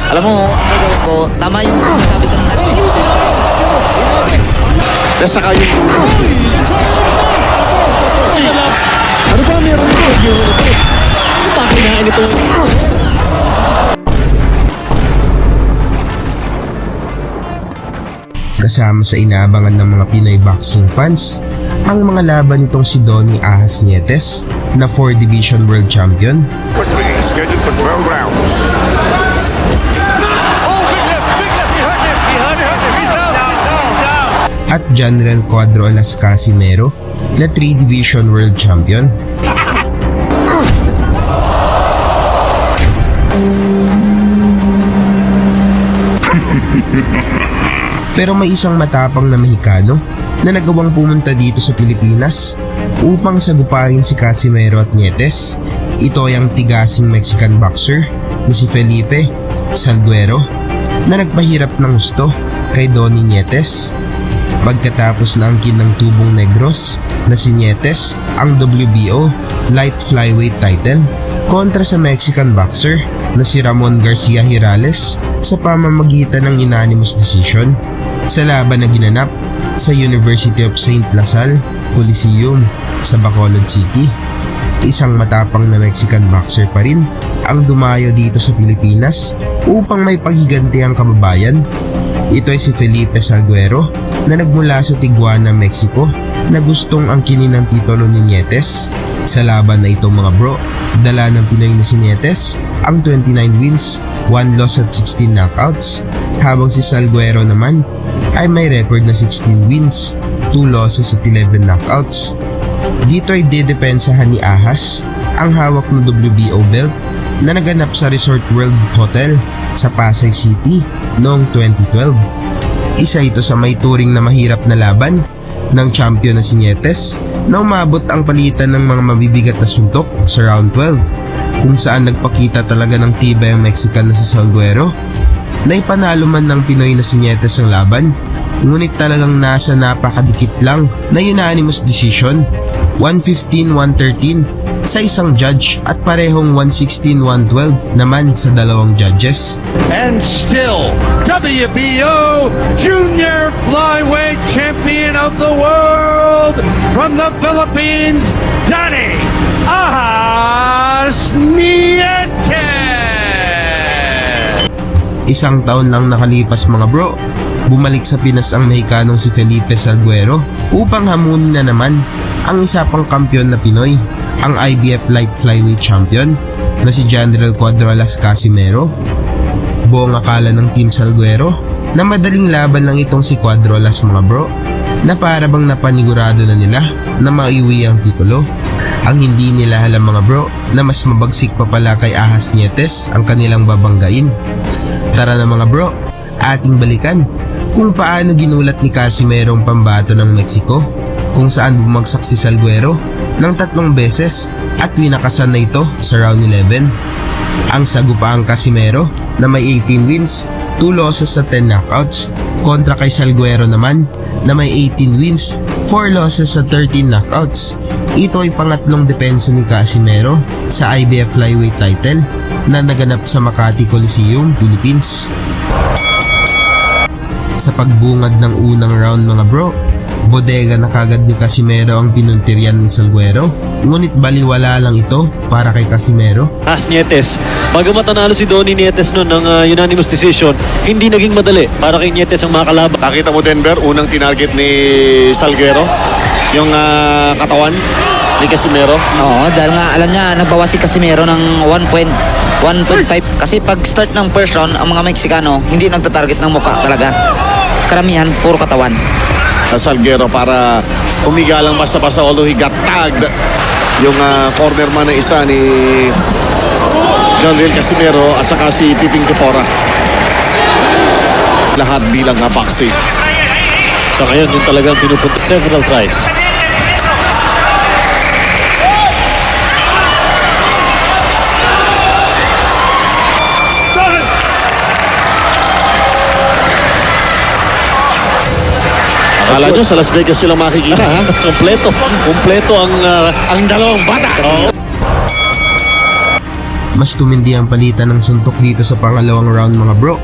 Alam mo, ang gagawin ko, tama yung sabi kanina. Saka yung Ano ba meron ito? Pakinain ito. Kasama sa inaabangan ng mga Pinoy boxing fans, ang mga laban nitong si Donnie Ahas Nietes na 4 Division World Champion quickly scheduled for 12 rounds. at General Cuadro Alas Casimero na 3 Division World Champion. Pero may isang matapang na Mexicano na nagawang pumunta dito sa Pilipinas upang sagupahin si Casimero at Nietes. Ito ay ang tigasing Mexican boxer na si Felipe Salguero na nagpahirap ng gusto kay Donnie Nietes. Pagkatapos na angkin ng tubong negros na si Nietes ang WBO Light Flyweight title kontra sa Mexican boxer na si Ramon Garcia Hirales sa pamamagitan ng unanimous decision sa laban na ginanap sa University of St. Lasal Coliseum sa Bacolod City. Isang matapang na Mexican boxer pa rin ang dumayo dito sa Pilipinas upang may paghiganti ang kababayan. Ito ay si Felipe Salguero na nagmula sa Tijuana, Mexico na gustong angkinin ang titulo ni Nietes. Sa laban na ito mga bro, dala ng Pinoy na si Nietes ang 29 wins, 1 loss at 16 knockouts, habang si Salguero naman ay may record na 16 wins, 2 losses at 11 knockouts. Dito ay didepensahan ni Ahas ang hawak ng WBO belt na naganap sa Resort World Hotel sa Pasay City noong 2012. Isa ito sa may turing na mahirap na laban ng champion na si Nietes na umabot ang palitan ng mga mabibigat na suntok sa round 12, kung saan nagpakita talaga ng tibay ang Mexican na si Salguero. Naipanalo man ng Pinoy na si Nietes ang laban, ngunit talagang nasa napakadikit lang na unanimous decision, 115-113 sa isang judge at parehong 116-112 naman sa dalawang judges. And still, WBO Junior Flyweight Champion of the World from the Philippines, Donnie Ahas Nietes! Isang taon lang nakalipas mga bro, bumalik sa Pinas ang Mexicanong si Felipe Salguero upang hamunin na naman ang isa pang kampiyon na Pinoy, ang IBF Light Flyweight Champion na si General Cuadro Alas Casimero. Buong akala ng Team Salguero na madaling laban lang itong si Cuadro Alas mga bro, na para bang napanigurado na nila na maiuwi ang titulo. Ang hindi nila alam mga bro na mas mabagsik pa pala kay Ahas Nietes ang kanilang babanggain. Tara na mga bro, ating balikan kung paano ginulat ni Casimero ang pambato ng Mexico, kung saan bumagsak si Salguero ng 3 beses at winakasan na ito sa round 11. Ang sagupaang Casimero na may 18 wins, 2 losses at 10 knockouts kontra kay Salguero naman na may 18 wins, 4 losses at 13 knockouts. Ito ay pangatlong depensa ni Casimero sa IBF Flyweight title na naganap sa Makati Coliseum, Philippines. Sa pagbungad ng unang round mga bro, bodega na kagad ni Casimero ang pinuntiryan ni Salguero, ngunit baliwala lang ito para kay Casimero. Ahas Nietes, bagamat nanalo si Donnie Nietes noon ng unanimous decision, hindi naging madali para kay Nietes ang makalaban. Nakita mo Denver, unang tinarget ni Salguero, yung katawan ni Casimero. Oo, dahil nga alam niya, nagbawas si Casimero ng 1.5. Kasi pag start ng first round, ang mga Mexicano, hindi nagtatarget ng mukha talaga. Karamihan, puro katawan. Salguero para humiga lang basta-basta, although he got tagged yung corner man na isa ni John Real Casimero at saka si Piping Tipora, lahat bilang boxing. Sa ngayon, yung talagang pinupunta several tries. Akala nyo sa Las Vegas silang makikita ha? Kompleto ang dalawang bata. Mas tumindi ang palitan ng suntok dito sa pangalawang round mga bro,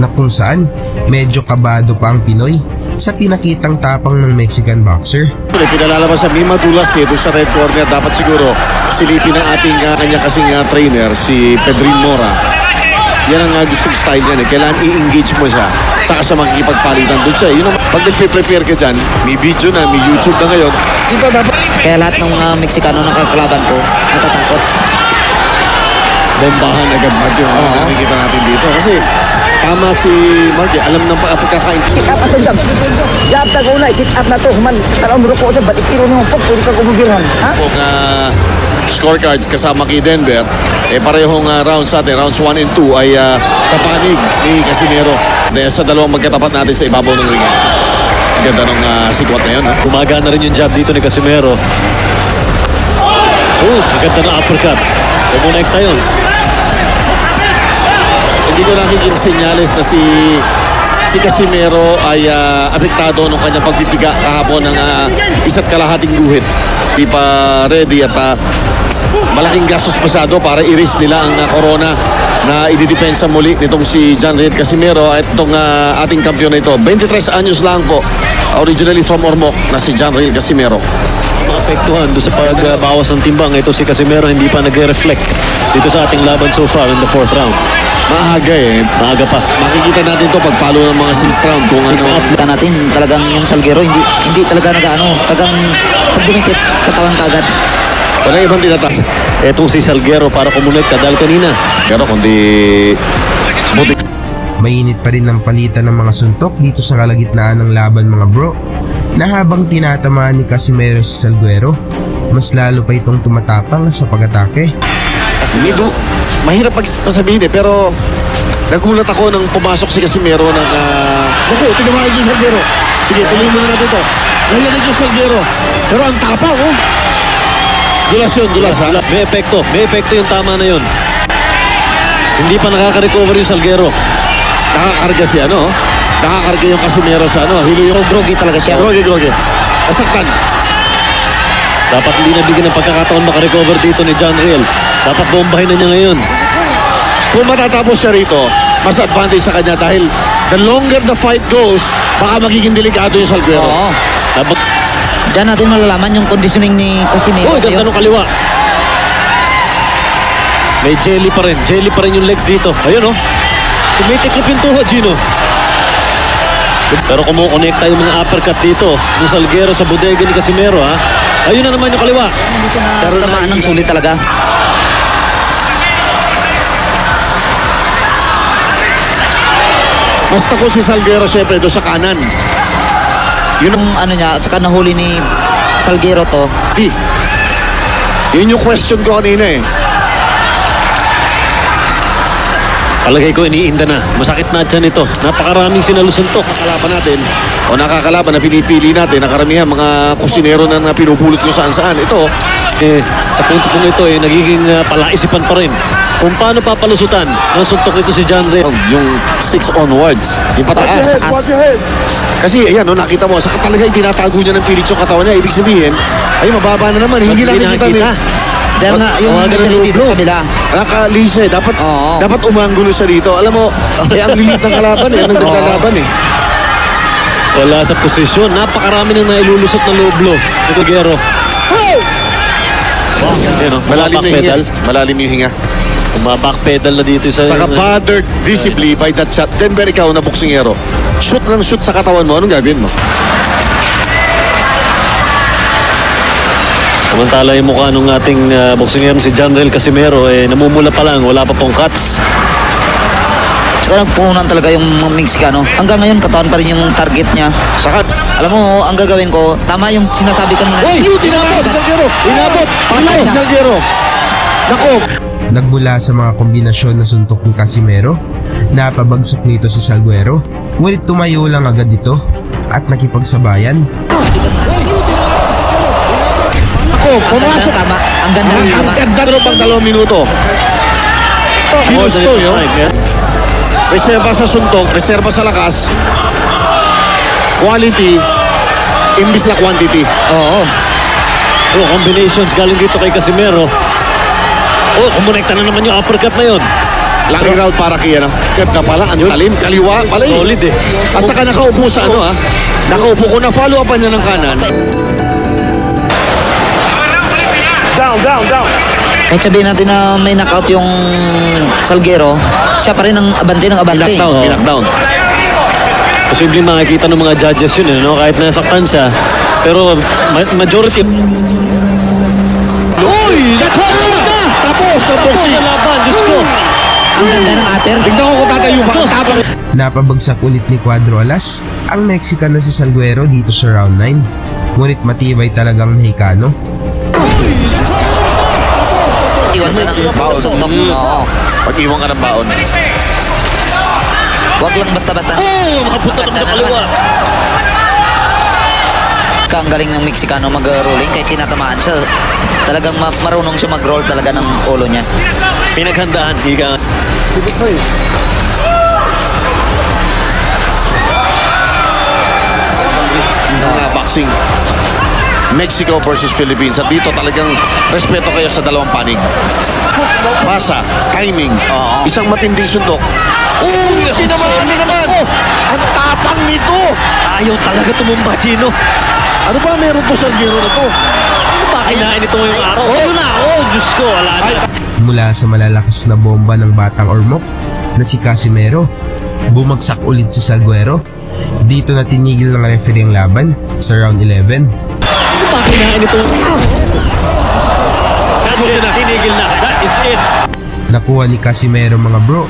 na kung saan medyo kabado pa ang Pinoy sa pinakitang tapang ng Mexican boxer. Pinalalabas sa Mima Dulas doon sa red corner. Dapat siguro silipin ng ating kanya kasing trainer, si Pedrin Mora. Yan ang gustong style niya. Kailangan i-engage mo siya. Saka siya makikipagpalitan doon siya. Yun ang, pag nagpe-prepare ka dyan, may video na, may YouTube na ngayon. Di ba dapat Kaya lahat ng Meksikano na kakalaban ko, natatakot. bombahan agad Mark yung nakikita natin dito? Kasi tama si Mark, alam ng pagkakain. Sit up ato jab. Jab ta ko na sit up na to man. Tanaw mo ko sa batik tiro mo pag pwede ka kumubirhan. Ha? Kung scorecards kasama kay Denver, parehong rounds natin, rounds 1 and 2 ay sa panig ni Casimero. Dahil sa dalawang magkatapat natin sa ibabaw ng ring. Ang ganda ng sikwat na yun. Ha? Gumagana rin yung jab dito ni Casimero. Maganda na uppercut. Kumonekta yun. Hindi ko nakikita senyales na si Casimero ay apektado nung kanyang pagbibiga kahapon ng isa't kalahating guhit. Di pa ready at malaking gastos pasado para i-risk nila ang corona na ididepensa muli nitong si John Riel Casimero at itong ating kampiyon na ito. 23 anyos lang po, originally from Ormoc na si John Riel Casimero. Maapektuhan doon sa pagbawas ng timbang. Ito si Casimero hindi pa nagre-reflect dito sa ating laban so far in the 4th round. Maaga Maaga pa. Makikita natin to pagpalo ng mga 6th round kung ano. Kita natin talagang yung Salguero, hindi talaga talagang pag dumikit, katawan kagad. Walang ibang tinatas. Etong si Salguero para kumonekta dahil kanina. Pero kundi buti. Mainit pa rin ang palitan ng mga suntok dito sa kalagitnaan ng laban mga bro, na habang tinatamaan ni Casimero si Salguero, mas lalo pa itong tumatapang sa pag-atake. Kasi medyo mahirap pasabihin pero nagulat ako nang pumasok si Casimero ng naku, tinamaan yung Salguero. Sige, tuloy mo na natin ito. Nahilag yung Salguero. Pero ang tapang, Dulas yun, dulas ha. May epekto yung tama na yun. Hindi pa nakaka-recover yung Salguero. Nakakarga siya, nakakarga yung Casimero sa hilo yung Grogi talaga siya. Grogi. Nasaktan. Dapat hindi nabigyan ng pagkakataon makarecover dito ni John Riel. Dapat bombahin na niya ngayon. Kung matatapos siya rito, mas advantage sa kanya dahil the longer the fight goes, baka magiging delikado yung Salguero. Oo. Dapat, Diyan natin malalaman yung conditioning ni Casimero. ganda ng kaliwa. May jelly pa rin yung legs dito. Ayun Tumitiklop yung tuhod, Gino. Pero kumukonekta yung mga uppercut dito ng Salguero sa bodega ni Casimero, ha? Ayun na naman yung kaliwa. Hindi siya natamaan ng sulit talaga. Basta ko si Salguero syempre doon sa kanan. Yun ang Yung niya, at saka nahuli ni Salguero to. Yun yung question ko kanina Palagay ko iniinda na. Masakit na dyan ito. Napakaraming sinalusuntok. Nakakalaban natin o nakakalaban na pinipili natin na karamihan mga kusinero na pinupulot nyo saan-saan. Ito, Sa punto kong ito nagiging palaisipan pa rin kung paano papalusutan ng suntok ito si John Riel. yung 6 onwards, yung pataas. Kasi ayan, nakita mo, sa talaga yung tinatago niya ng pilit yung katawan niya. Ibig sabihin, ay mababa na naman. Hindi nakikita niya. Dahil nga yung medali dito sa kabila. Nakalisa dapat Oo. dapat umanggulo siya dito. Alam mo, ang lilit ng kalaban ang naglalaban Wala sa posisyon. Napakarami nang nailulusot na low blow ni Salguero. Malalim na yung hinga. Pedal. Malalim yung hinga. Backpedal na dito sa... Saka bothered visibly by that shot. Denver, ikaw na boksingero. Shoot ng shoot sa katawan mo. Anong gagawin mo? Samantala yung mukha ng ating boksingero si John Riel Casimero namumula pa lang. Wala pa pong cuts. Saka nagpuhunan talaga yung mga Meksikano. Hanggang ngayon, katawan pa rin yung target niya. Saka, Alam mo, ang gagawin ko, tama yung sinasabi kanina. tinapos si Salguero! Inabot! Patay si Salguero! Nako! Nagmula sa mga kombinasyon na suntok ni Casimero, napabagsak nito si Salguero, ngunit tumayo lang agad ito at nakipagsabayan. Nako! Ang ganda ng tama. Ang ganda ng tama. Ang ganda rin pang 2 minuto. Ginusto yun. Reserva sa suntok, reserva sa lakas. Quality, imbis na quantity. Oo. Combinations galing dito kay Casimero. Oh, kumonekta na naman yung uppercut na yun. Laki round para kay ano. Ka pala, ang talim, kaliwa pala eh. Solid eh. Asa ka nakaupo sa ano ha? Nakaupo ko na follow upan niya ng kanan. Kahit sabihin natin na may knockout yung Salguero, siya pa rin ang abante ng abante. Knockdown, oh. Knockdown. Posibleng makikita ng mga judges yun, no? Kahit nasaktan siya. Pero majority... Uy! Tapos ang boxing. Ang laban, Diyos ko. Ang ganda ng upper. Tignan ko kung tatayo pa. Tapos. Napabagsak ulit ni Cuadro Alas ang Mexican na si Salguero dito sa round 9. Ngunit matibay talagang Mexicano. Iwan ka ng suntok. Oo. Pag-iwan ka ng baon. Huwag lang basta-basta. Oh, makapunta Ganda ng na kaliwa. naman. Ang galing ng Mexicano mag-rolling kahit tinatamaan siya. Talagang marunong siya mag-roll talaga ng ulo niya. Pinaghandaan, ika. Boxing. Mexico versus Philippines. At dito talagang respeto kayo sa dalawang panig. Basa, timing, Oo. isang matinding sundok. Hindi naman! Ang tapang nito! Ayaw talaga tumumba, Gino. Ano ba meron to sa giro na to? Ano ba kinain ito ngayong araw? Oh, na! Oh, Diyos ko, wala na. Mula sa malalakas na bomba ng batang Ormoc na si Casimero, bumagsak ulit si Salguero. Dito na tinigil ng referee ang laban sa round 11. Ano ba kinain ito? That's it, tinigil na. That is it. Nakuha ni Casimero mga bro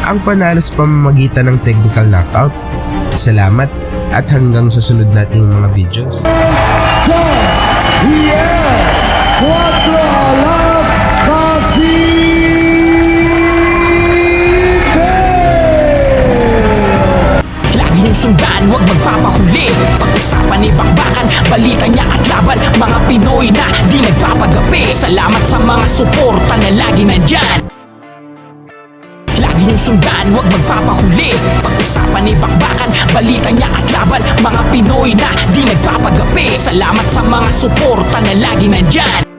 ang panalo sa pamamagitan ng technical knockout. Salamat at hanggang sa sunod nating mga videos. Lagi niyong sundan, huwag magpapahuli. Pag-usapan ni bakbakan, balita niya at laban. Mga Pinoy na di nagpapagapi. Salamat sa mga suporta na lagi nandyan. Lagi niyong sundan, huwag magpapahuli. Pag-usapan ni bakbakan, balita niya at laban. Mga Pinoy na di nagpapagapi. Salamat sa mga suporta na lagi nandyan.